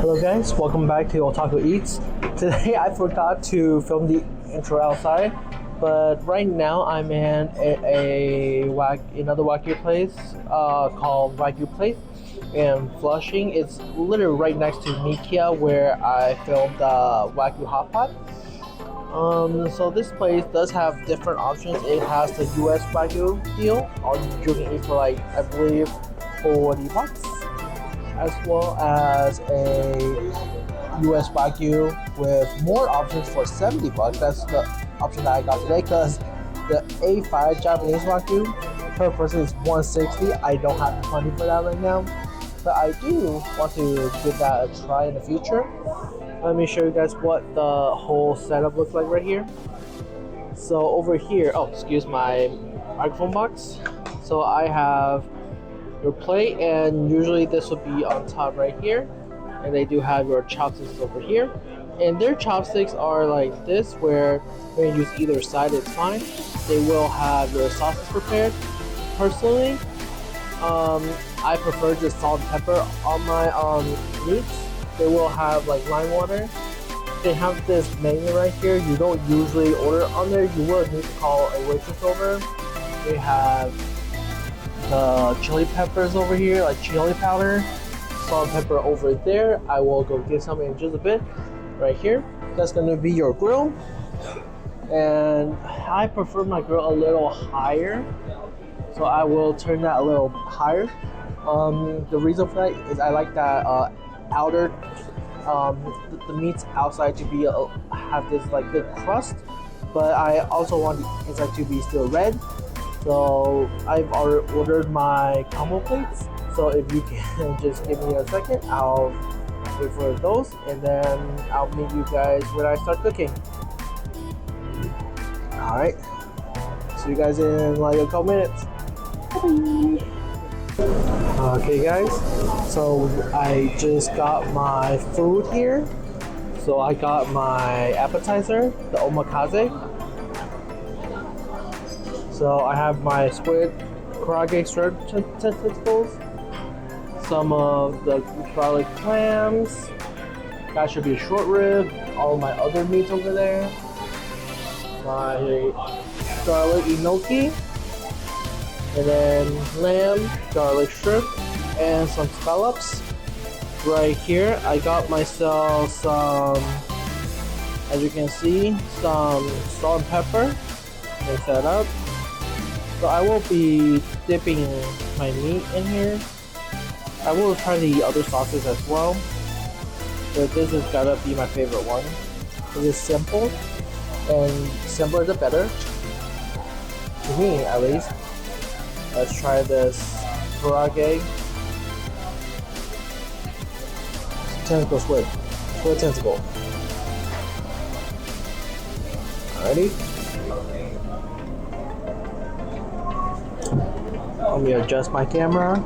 Hello guys, welcome back to Otaku Eats. Today I forgot to film the intro outside, but right now I'm in another Wagyu place called Wagyu Place in Flushing. It's literally right next to Nikia where I filmed the Wagyu Hot Pot. So this place does have different options. It has the US Wagyu deal, you can eat for like, I believe, $40, as well as a US Wagyu with more options for $70. That's the option that I got today because the A5 Japanese Wagyu per person is $160. I don't have the money for that right now, but I do want to give that a try in the future. Let me show you guys what the whole setup looks like right here. So over here, oh, excuse my microphone box. So I have your plate, and usually this would be on top right here. And they do have your chopsticks over here. And their chopsticks are like this, where you can use either side, it's fine. They will have your sauces prepared. Personally, I prefer just salt and pepper on my meats. They will have like lime water. They have this menu right here. You don't usually order on there. You will need to call a waitress over. They have the chili peppers over here, like chili powder, salt and pepper over there. I will go get some in just a bit. Right here, that's gonna be your grill, and I prefer my grill a little higher, so I will turn that a little higher. The reason for that is I like that outer, the meats outside to be have this like good crust, but I also want the inside to be still red. So I've already ordered my combo plates. So if you can just give me a second, I'll wait for those, and then I'll meet you guys when I start cooking. All right, see you guys in like a couple minutes. Okay guys, so I just got my food here. So I got my appetizer, the omakase. So I have my squid karaage shrimp tentacles, some of the garlic clams, that should be a short rib, all of my other meats over there, my garlic enoki, and then lamb, garlic shrimp, and some scallops. Right here, I got myself some, as you can see, some salt and pepper. Mix that up. So I will be dipping my meat in here. I will try the other sauces as well, but this is gotta be my favorite one. It is simple, and simpler the better, to me at least. Let's try this karaage. Tentacle squid tentacle. Alrighty. Let me adjust my camera.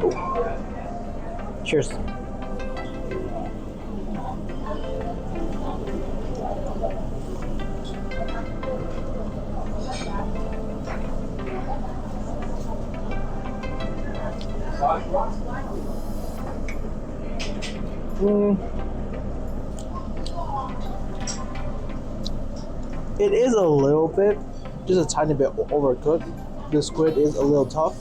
Oh. Cheers. It is a little bit, just a tiny bit overcooked. The squid is a little tough.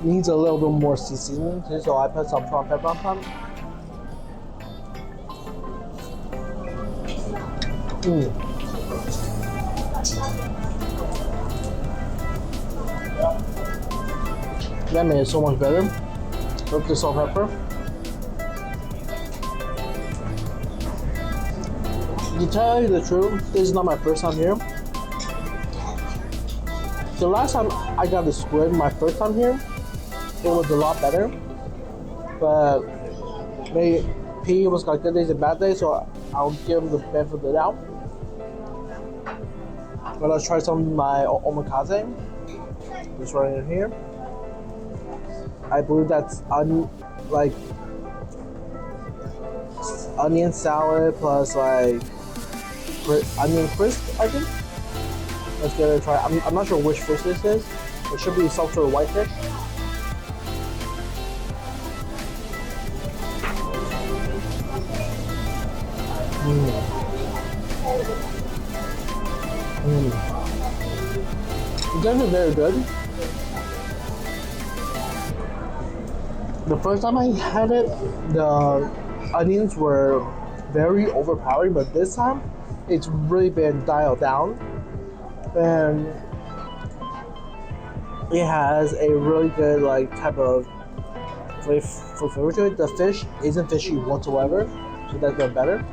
Needs a little bit more seasoning, so I put some salt and pepper on top. That made it so much better with the salt and pepper. To tell you the truth, this is not my first time here. The last time I got the squid, my first time here, it was a lot better. But maybe P was got good days and bad days, so I'll give him the benefit of the doubt. But let's try some of my omakase. This right in here. I believe that's onion salad plus like onion crisp, I think. Let's give it a try. I'm not sure which fish this is. It should be some sort of white fish. It's actually very good. The first time I had it, the onions were very overpowering, but this time it's really been dialed down, and it has a really good like type of flavor to it. The fish isn't fishy whatsoever, so that's been better.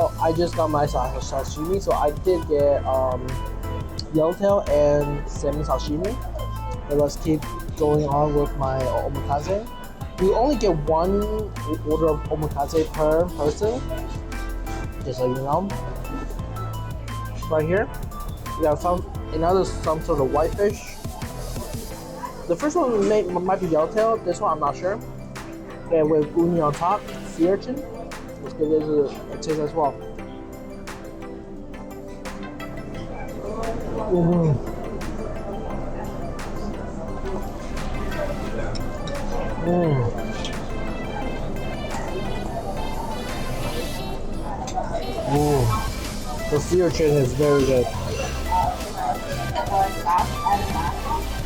Oh, I just got my sashimi, so I did get yellowtail and salmon sashimi. But let's keep going on with my omakase. You only get one order of omakase per person, just so you know. Right here, we have some sort of whitefish. The first one might be yellowtail. This one I'm not sure. And with uni on top, sea urchin. Let's give this a taste as well. The sea urchin is very good.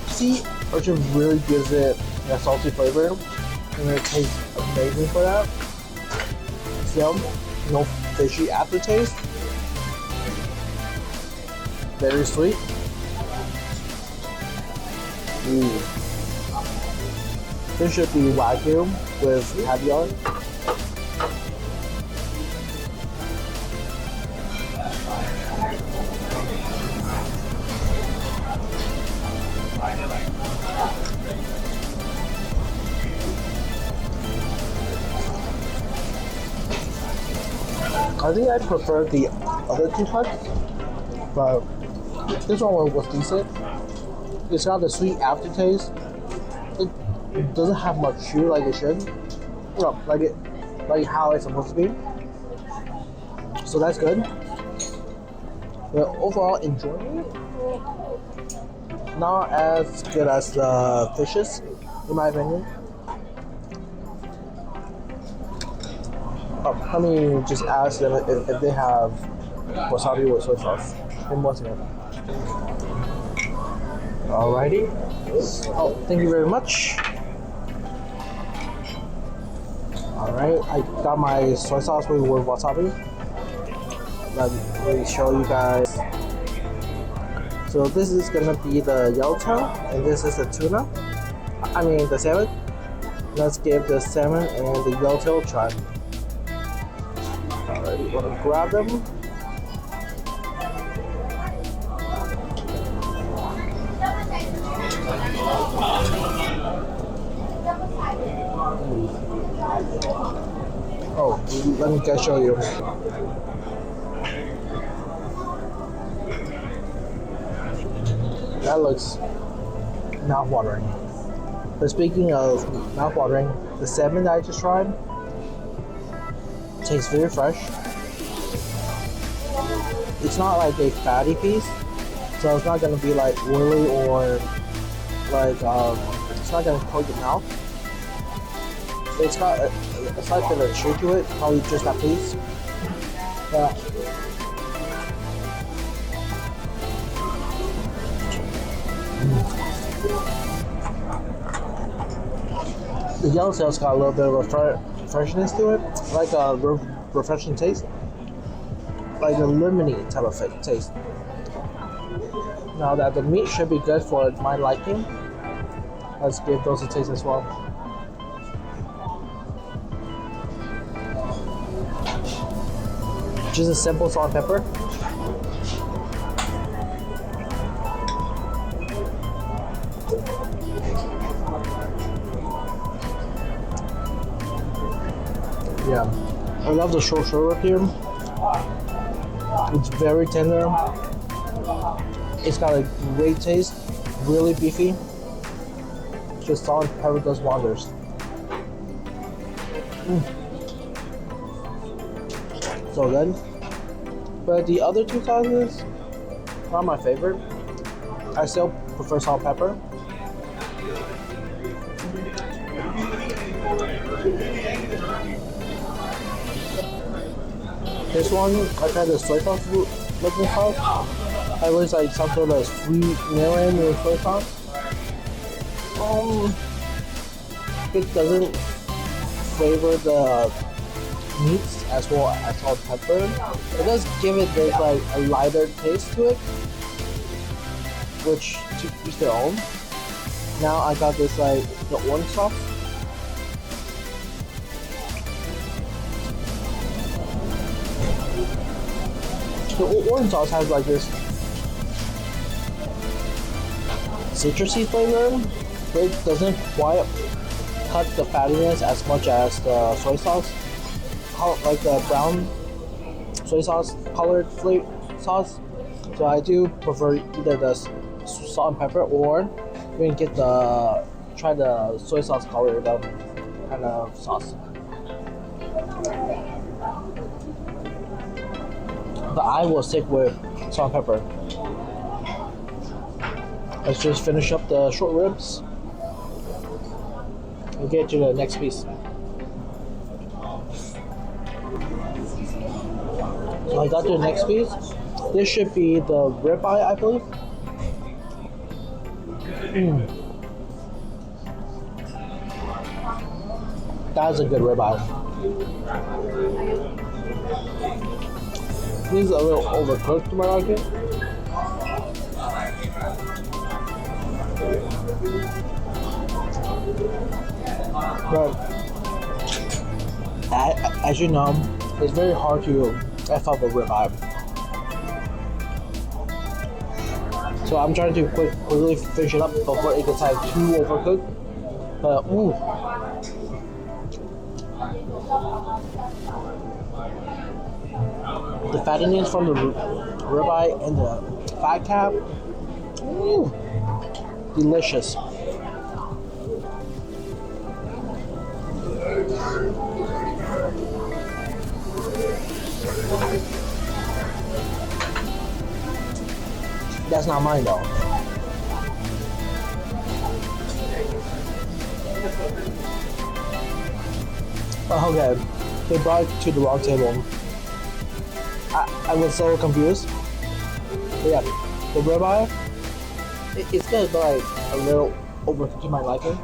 Sea urchin really gives it a salty flavor, and it tastes amazing for that. Still, no fishy aftertaste. Very sweet. This should be Wagyu with caviar. I think I prefer the other two cuts, but this one was decent. It's got the sweet aftertaste. It doesn't have much chew like it should. Well, like how it's supposed to be. So that's good. But overall, enjoying it. Not as good as the fishes, in my opinion. Let me just ask them if they have wasabi with soy sauce. In 1 second. Alrighty. Oh, thank you very much. Alright, I got my soy sauce with wasabi. Let me show you guys. So this is gonna be the yellowtail, and this is the tuna. I mean the salmon. Let's give the salmon and the yellowtail a try. Alright, wanna grab them. Oh, let me just show you. That looks mouth-watering. But speaking of mouth-watering, the salmon that I just tried tastes very fresh. It's not like a fatty piece, so it's not gonna be like oily or like it's not gonna coat your mouth. It's got a slight bit of chew to it, probably just that piece. Yeah. The yellowtail's got a little bit of a freshness to it, like a refreshing taste, like a lemony type of taste. Now that the meat should be good for my liking, let's give those a taste as well. Just a simple salt and pepper. Yeah, I love the short shoulder here. It's very tender. It's got a great taste, really beefy. Just salt and pepper does wonders. So good. But the other two sauces, not my favorite. I still prefer salt and pepper. This one, I tried the soy sauce looking sauce. I was like some sort of sweet melon with soy sauce. It doesn't flavor the meats as well as salt and pepper. It does give it this like a lighter taste to it, which to each their own. Now I got this like the orange sauce. The orange sauce has like this citrusy flavor, but it doesn't quite cut the fattiness as much as the soy sauce. Like the brown soy sauce colored sauce. So I do prefer either the salt and pepper, or you can get try the soy sauce colored kind of sauce. But I will stick with salt and pepper. Let's just finish up the short ribs and get to the next piece. So I got to the next piece. This should be the ribeye, I believe. That is a good ribeye. This is a little overcooked to my liking. But as you know, it's very hard to F up a ribeye. So I'm trying to quickly finish it up before it gets like too overcooked. But ooh. The fattiness from the ribeye and the fat cap, ooh, delicious. That's not mine though. Oh, okay, they brought it to the wrong table. I was so confused. But yeah, the ribeye, it's gonna be like a little overcooked to my liking.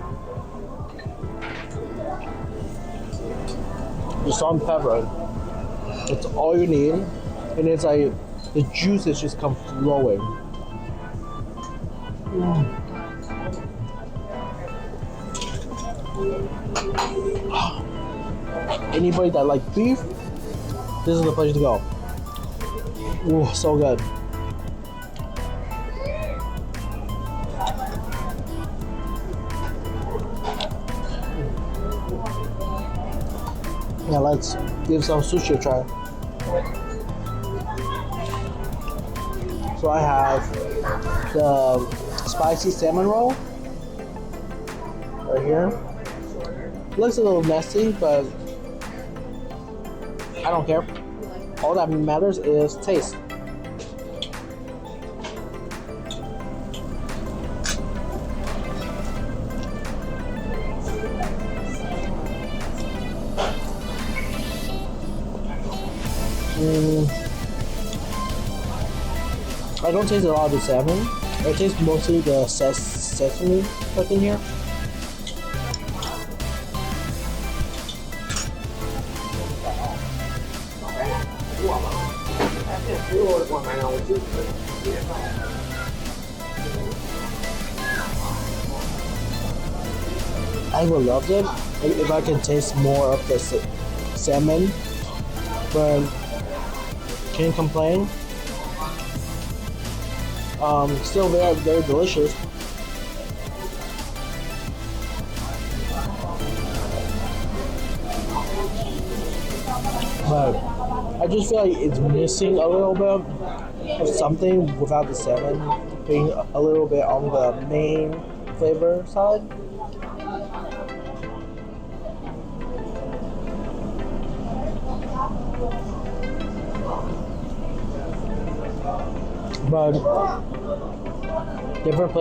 The salt and pepper, it's all you need, and it's like the juices just come flowing. Anybody that like beef, this is the place to go. Ooh, so good. Now let's give some sushi a try. So I have the spicy salmon roll right here. Looks a little messy, but I don't care. All that matters is taste. I don't taste a lot of the salmon. I taste mostly the sesame stuff in here. I would love it if I can taste more of the salmon, but can't complain. Still very, very delicious. But I just feel like it's missing a little bit of something without the salmon being a little bit on the main flavor side. But different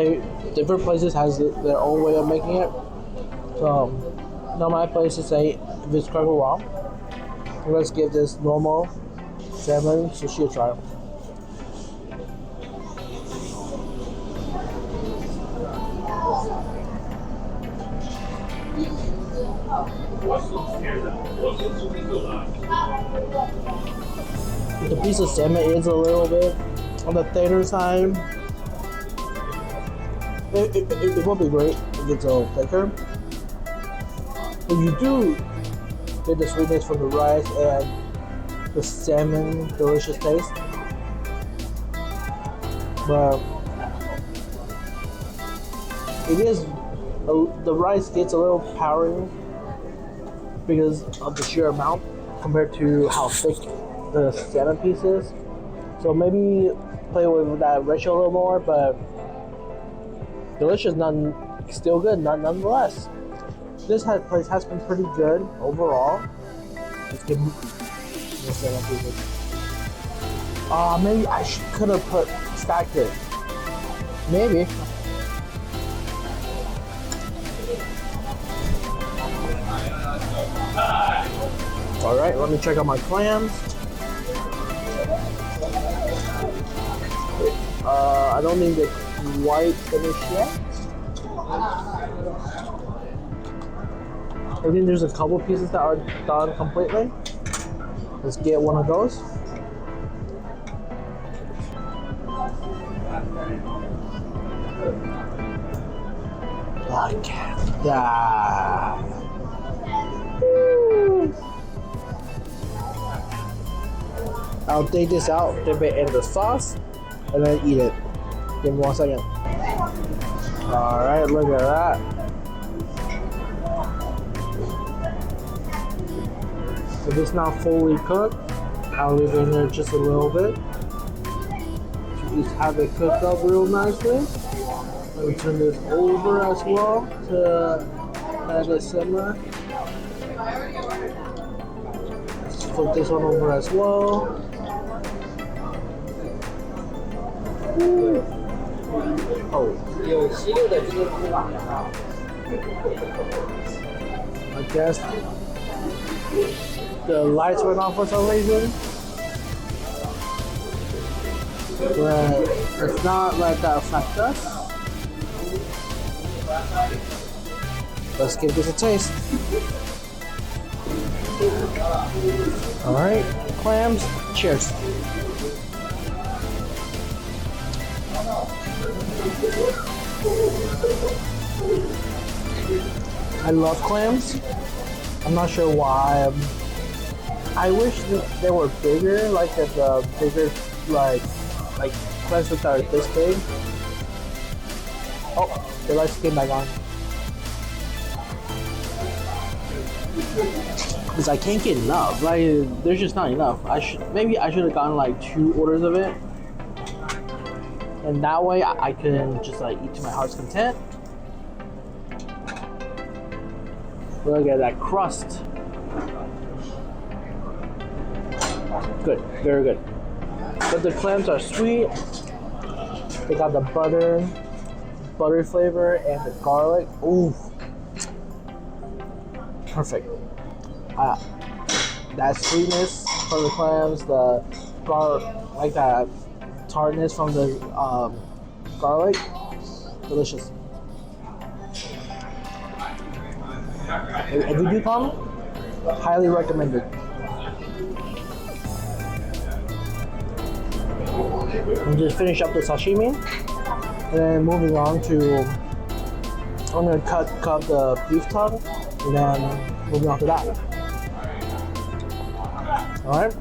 places has their own way of making it. So now my place is say if it's correct or wrong. Let's give this normal salmon sushi to try. The piece of salmon is a little bit on the thinner side. It will be great if it gets a little thicker. But you do get the sweetness from the rice and the salmon delicious taste. But it is the rice gets a little powdery because of the sheer amount compared to how thick the salmon piece is. So maybe play with that ratio a little more, but delicious, still good, nonetheless. This place has been pretty good overall. Let's give more salmon pieces. Maybe I could have stacked it. Maybe. Alright, let me check out my clams. I don't think they're quite finished yet. I think there's a couple pieces that are done completely. Let's get one of those. Look at that. I'll take this out, dip it in the sauce, and then eat it. Give me 1 second. Alright, look at that. If it's not fully cooked, I'll leave it in there just a little bit. Just have it cooked up real nicely. Let me turn this over as well to let it simmer. Let's flip this one over as well. Oh. I guess the lights went off for some reason. But let's not let that affect us. Let's give this a taste. Alright, clams, cheers. I love clams. I'm not sure why. I wish they were bigger, like the bigger, like clams that are this big. Oh, the lights came back on. Because I can't get enough. Like, there's just not enough. Maybe I should have gotten like 2 orders of it. And that way I can just like eat to my heart's content. Look at that crust. Good, very good. But the clams are sweet. They got the butter flavor and the garlic. Ooh, perfect. That sweetness from the clams, the garlic, like that tartness from the garlic, delicious. If you do come, highly recommended. And just finish up the sashimi, and then moving on to, I'm gonna cut the beef tongue, and then moving on to that. Alright,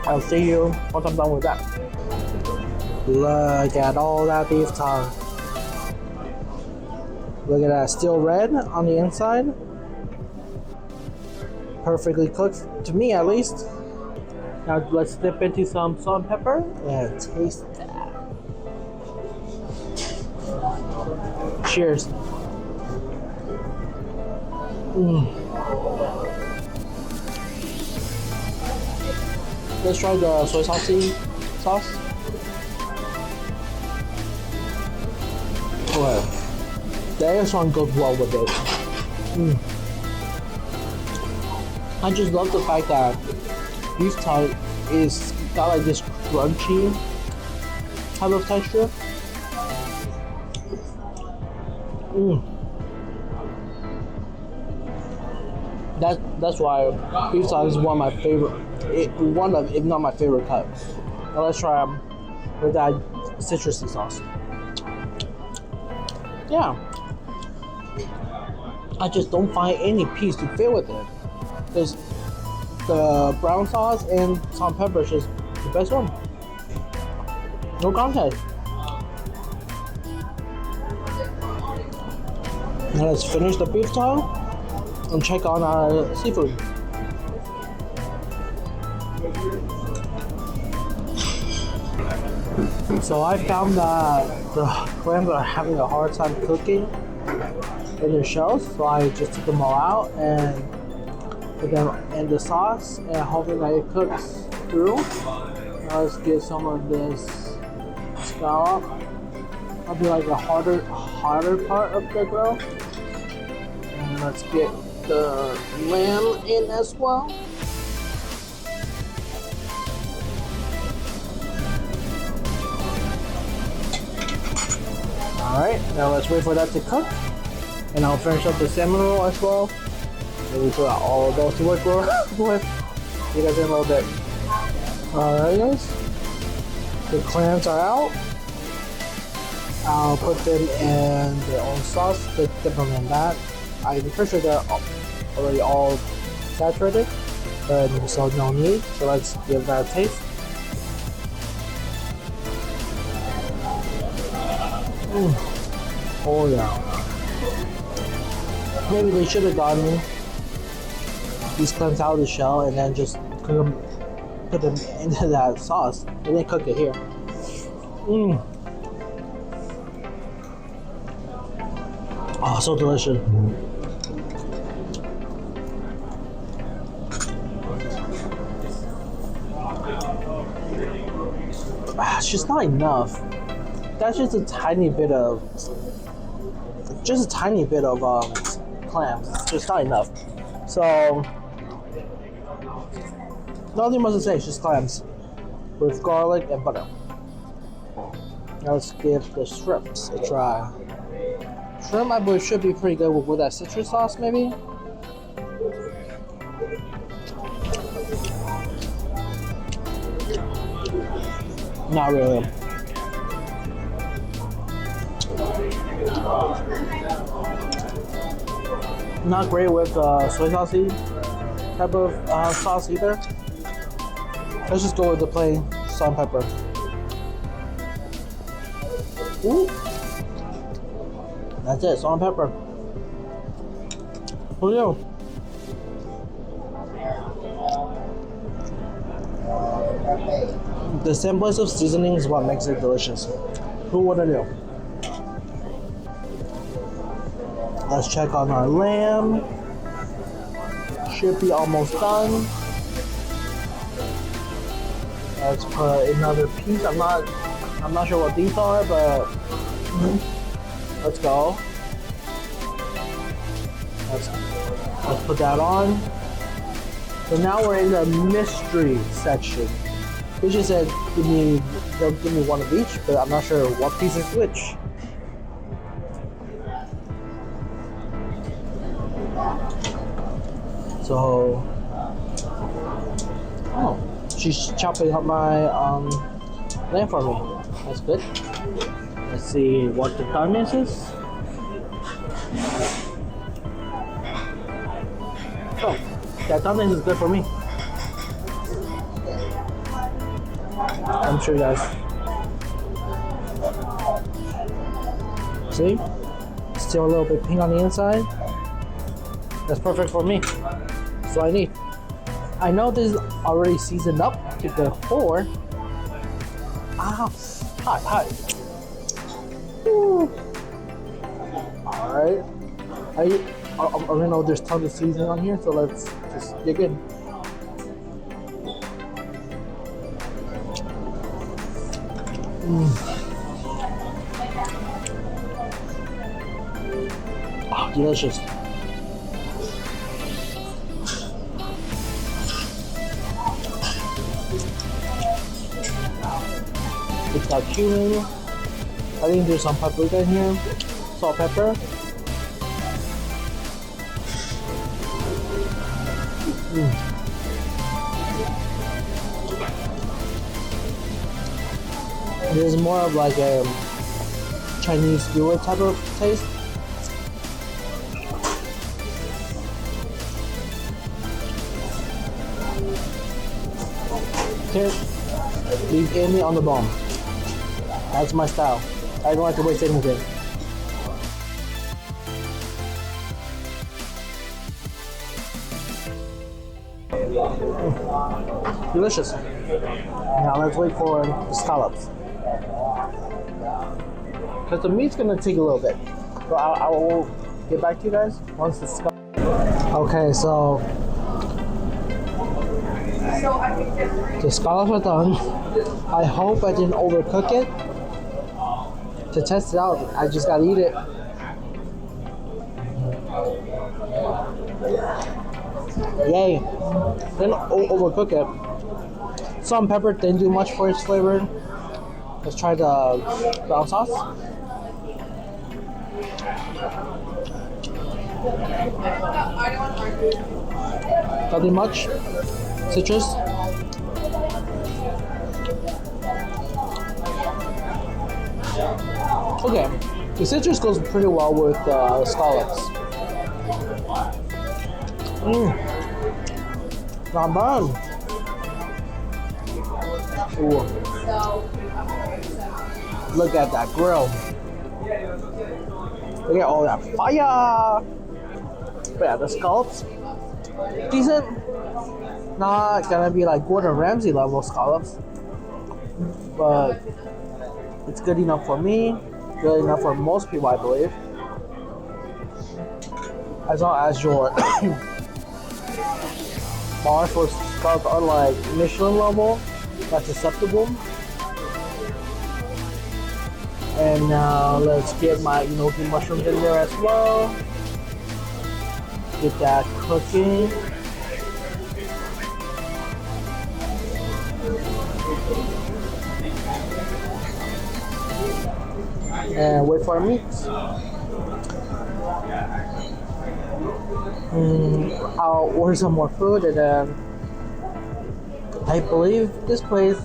I'll see you once I'm done with that. Look at all that beef tongue. Look at that, still red on the inside. Perfectly cooked, to me at least. Now let's dip into some salt and pepper and taste that. Cheers. Let's try the soy sauce. Oh, this one goes well with it. I just love the fact that beef tongue it's got like this crunchy type of texture. That's why beef sauce is one of my favorite. One of, if not my favorite cut. Now let's try them with that citrusy sauce. Yeah, I just don't find any piece to fit with it. There's the brown sauce and salt and pepper is just the best one. No contest. Now let's finish the beef tile and check on our seafood. So I found that the clams are having a hard time cooking in their shells, so I just took them all out and put them in the sauce and hoping that it cooks through. Now let's get some of this scallop. That'll be like the harder part of the grill. And let's get the lamb in as well. Alright, now let's wait for that to cook. And I'll finish up the salmon roll as well. Maybe put out all of those to work with. See you guys in a little bit. Alright guys, the clams are out. I'll put them in their own sauce, dip them in that. I'm pretty sure they're already all saturated, but so no need. So let's give that a taste. Oh yeah. Maybe they should have gotten these clams out of the shell and then just put them into that sauce and then cook it here. Oh, so delicious. It's just not enough. That's just a tiny bit of clams. It's just not enough. So nothing much to say. It's just clams with garlic and butter. Now let's give the shrimps a try. Shrimp, I believe, should be pretty good with that citrus sauce, maybe. Not really. Not great with soy sauce type of sauce either. Let's just go with the plain salt and pepper. Ooh. That's it, salt and pepper. Oh yeah. The simplest of seasoning is what makes it delicious. Who wouldn't know? Let's check on our lamb. Should be almost done. Let's put another piece. I'm not sure what these are, but let's go. Let's put that on. So now we're in the mystery section. They just said they'll give me one of each, but I'm not sure what piece is which. So, oh, she's chopping up my lamb for me. That's good. Let's see what the condiments is. Oh, that condiment is good for me. I'm sure you guys. See? Still a little bit pink on the inside. That's perfect for me. That's what I need. I know this is already seasoned up to the core. Ah, hot. Alright. I already know there's tons of seasoning on here, so let's just dig in. Oh, delicious. got cumin. I think there's some paprika in here. Salt, pepper. This is more of like a Chinese skewer type of taste. Okay, leave any on the bone. That's my style. I don't like to waste anything. Delicious. Now let's wait for the scallops. Because the meat's gonna take a little bit. So I will get back to you guys once the scallops. Okay, so the scallops are done. I hope I didn't overcook it. To test it out, I just gotta eat it. Yay! Didn't overcook it. Salt and pepper didn't do much for its flavor. Let's try the brown sauce. Nothing much. Citrus. Okay, the citrus goes pretty well with scallops. Not bad. Ooh. Look at that grill. Look at all that fire. But yeah, the scallops, decent. Not gonna be like Gordon Ramsay level scallops, but it's good enough for me. Good enough for most people, I believe. As long as your bars for scallops are like Michelin level, that's acceptable. And now let's get my enoki mushrooms in there as well. Get that cooking. And wait for our meat. I'll order some more food, and then I believe this place,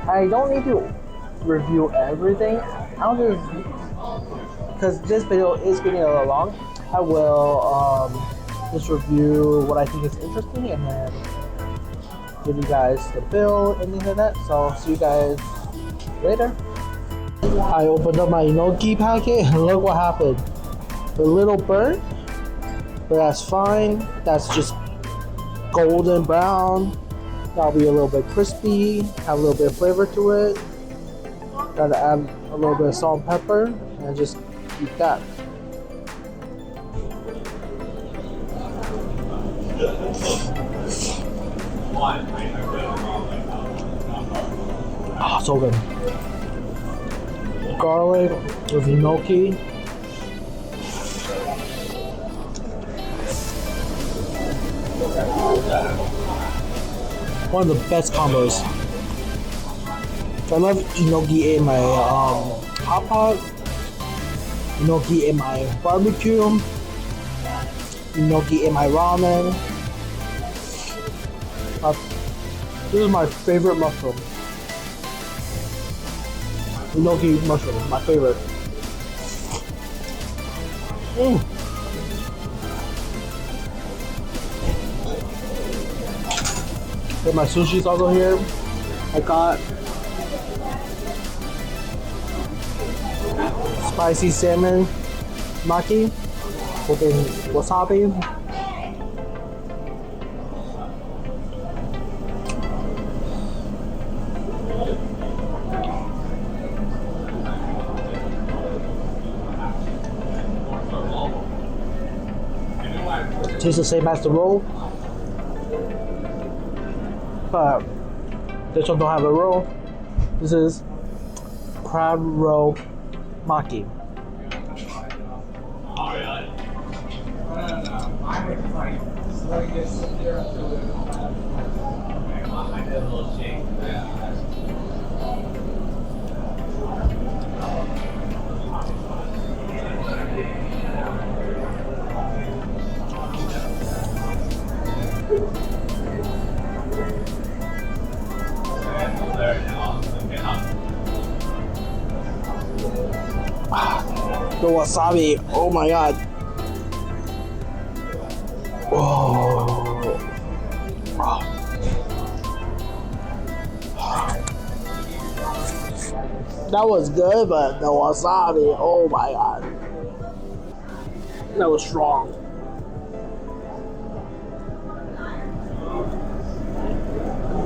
I don't need to review everything. I'll just, because this video is getting a little long, I will just review what I think is interesting and then give you guys the bill and things like that. So I'll see you guys later. I opened up my enoki packet and look what happened. A little burnt, but that's fine. That's just golden brown. That'll be a little bit crispy, have a little bit of flavor to it. Gotta add a little bit of salt and pepper and just eat that. Oh, so good. Garlic with enoki. One of the best combos. I love enoki in my hot pot, enoki in my barbecue, enoki in my ramen. This is my favorite mushroom. Enoki mushroom, my favorite. And my sushi's also here. I got spicy salmon maki with wasabi. Tastes the same as the roll, but this one don't have a roll. This is crab roll maki. The wasabi, oh my god. Oh. That was good, but the wasabi, oh my god. That was strong.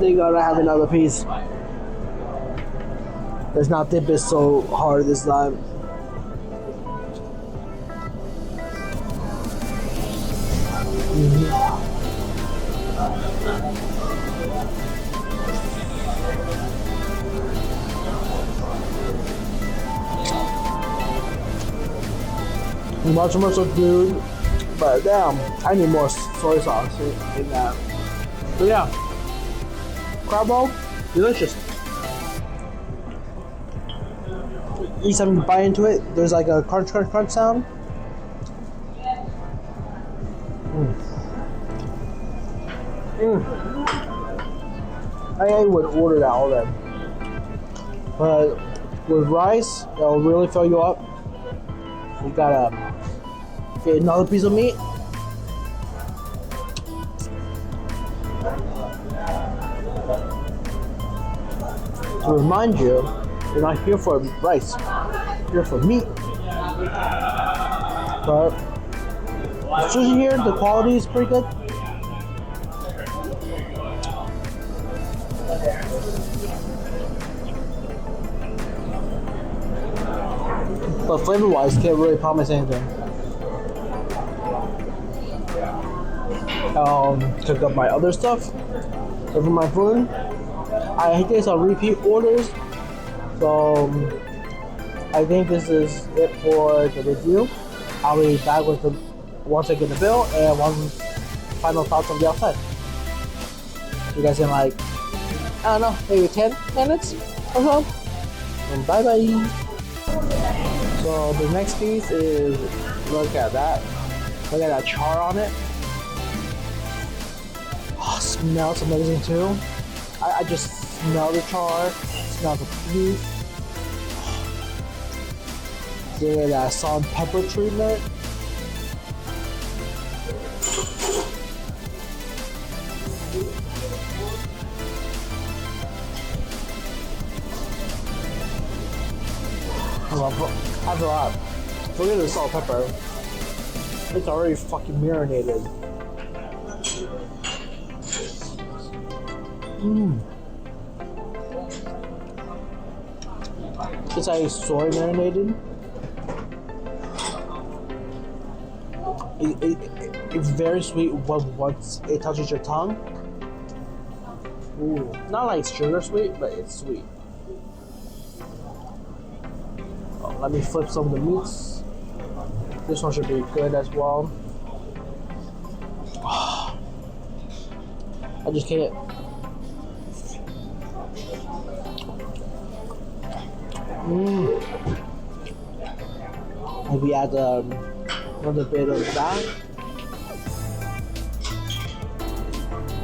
They gotta have another piece. Let's not dip it so hard this time. Much more so good, but damn, I need more soy sauce in that. But yeah, crab roll, delicious. Each time you bite into it, there's like a crunch, crunch, crunch sound. I would order that all day. But with rice, it'll really fill you up. You gotta get another piece of meat. To remind you, you're not here for rice, you're here for meat. But the sushi here, the quality is pretty good. But flavor-wise, can't really promise anything. Took up my other stuff over my food. I think some repeat orders, so I think this is it for the review. I'll be back with the once I get the bill and one final thoughts on the outside. You guys in like, I don't know, maybe 10 minutes or so. And bye bye. So the next piece is, look at that. Look at that char on it. Oh, smells amazing too. I just smell the char, smell the beef. Give it that salt and pepper treatment. After that, forget the salt and pepper. It's already fucking marinated. It's like soy marinated. It's very sweet once it touches your tongue. Ooh, not like sugar sweet, but it's sweet. Oh, let me flip some of the meats. This one should be good as well. I just can't. Maybe add another bit of that.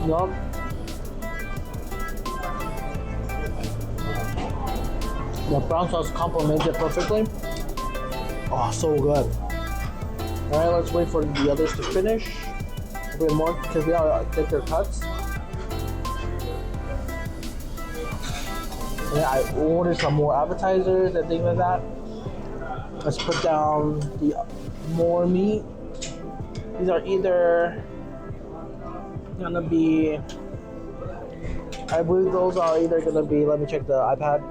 Nope. The brown sauce complements it perfectly. Oh, so good. Alright, let's wait for the others to finish. A bit more because we are thicker cuts. And I ordered some more appetizers and things like that. Let's put down the more meat. These are either gonna be, I believe those are either gonna be, let me check the iPad.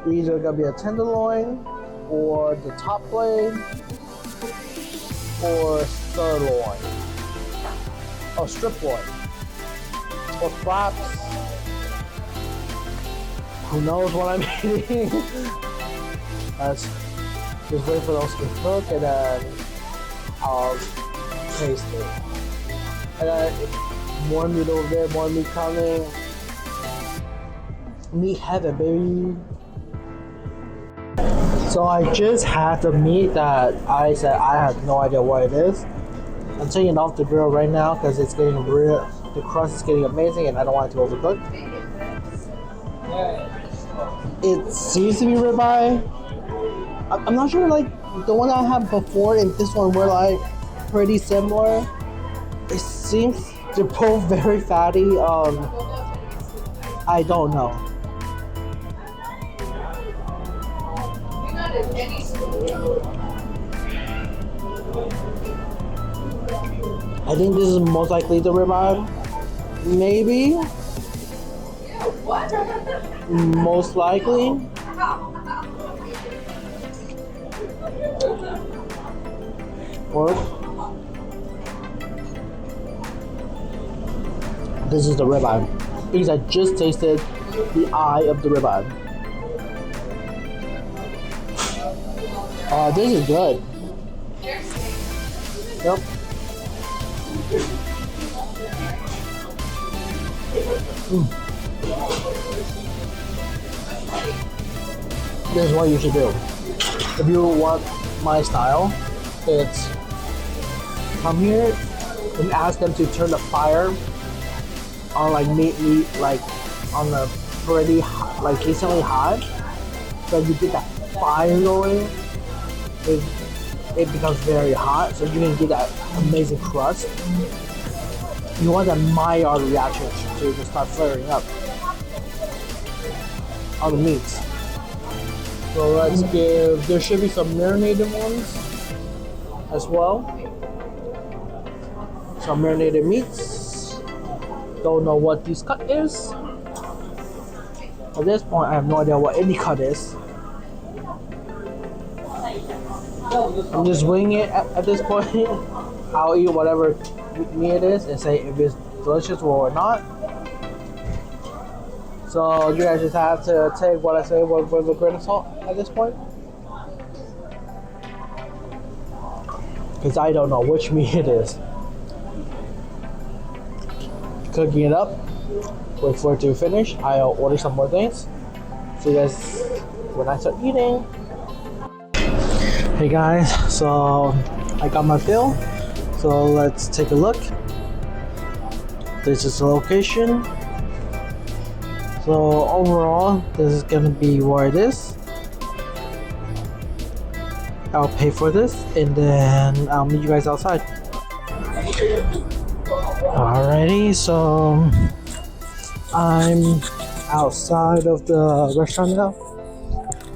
These are gonna be a tenderloin, or the top blade, or sirloin, or strip loin, or flaps. Who knows what I'm eating? Let's just wait for those to cook and then I'll taste it. And More meat over there, more meat coming. Meat heaven, baby. So I just had the meat that I said I have no idea what it is. I'm taking it off the grill right now because it's getting real. The crust is getting amazing, and I don't want it to overcook. It seems to be ribeye. I'm not sure. Like the one I had before and this one were like pretty similar. It seems they're both very fatty. I don't know. I think this is most likely the ribeye. Maybe. Most likely. Or this is the ribeye. Because I just tasted the eye of the ribeye. This is good. Yep. This is what you should do. If you want my style, it's come here and ask them to turn the fire on like meat like on the pretty hot, like decently hot. So you get that fire going, it becomes very hot, so you can get that amazing crust. You want that Maillard reaction to just start flaring up on the meats. So let's give, there should be some marinated ones as well. Some marinated meats. Don't know what this cut is. At this point, I have no idea what any cut is. I'm just winging it at this point. I'll eat whatever meat it is and say if it's delicious or not. So you guys just have to take what I say with a grain of salt at this point. Because I don't know which meat it is. Cooking it up. Wait for it to finish. I'll order some more things. See you guys when I start eating. Hey guys, so I got my bill. So let's take a look. This is the location. So overall, this is gonna be where it is. I'll pay for this and then I'll meet you guys outside. Alrighty, so I'm outside of the restaurant now.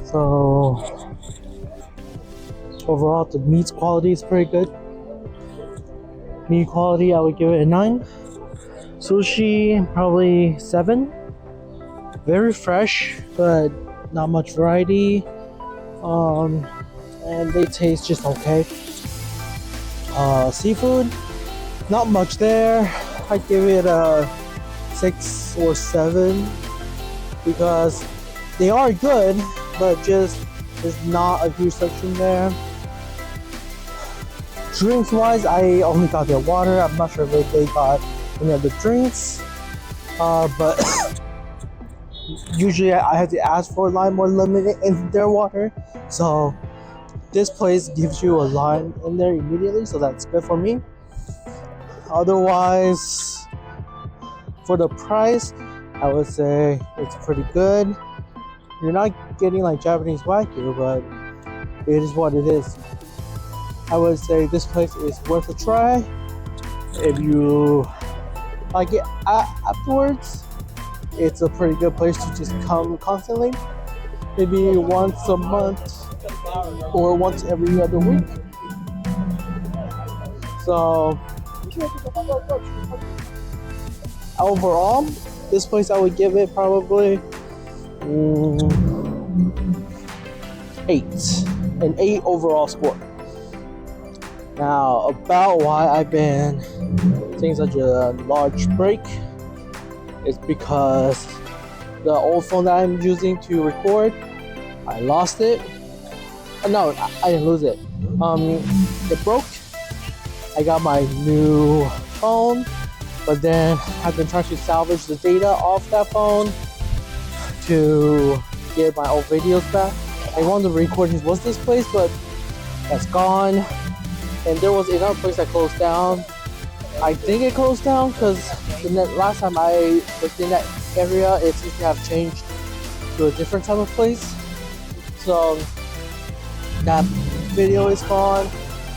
So overall, the meat quality is pretty good. Meat quality, I would give it a 9. Sushi, probably 7. Very fresh, but not much variety. And they taste just okay. Seafood, not much there. I give it a 6 or 7 because they are good, but just there's not a huge section there. Drinks wise, I only got their water. I'm not sure if they got any other drinks, but usually I have to ask for a lime or lemon in their water. So this place gives you a lime in there immediately, so that's good for me. Otherwise, for the price, I would say it's pretty good. You're not getting like Japanese Wagyu, but it is what it is. I would say this place is worth a try. If you like it afterwards, it's a pretty good place to just come constantly. Maybe once a month or once every other week. So overall, this place I would give it probably 8. An 8 overall score. Now, about why I've been taking such a large break is because the old phone that I'm using to record, I lost it. No, I didn't lose it. It broke. I got my new phone, but then I've been trying to salvage the data off that phone to get my old videos back. And one of the recordings was this place, but that's gone. And there was another place that closed down. I think it closed down because the last time I looked in that area, it seems to have changed to a different type of place. So that video is gone.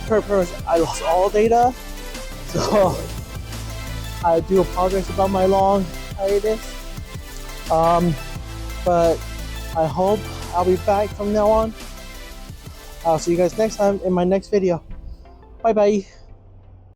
I lost all data. So I do apologize about my long hiatus. But I hope I'll be back from now on. I'll see you guys next time in my next video. Bye bye.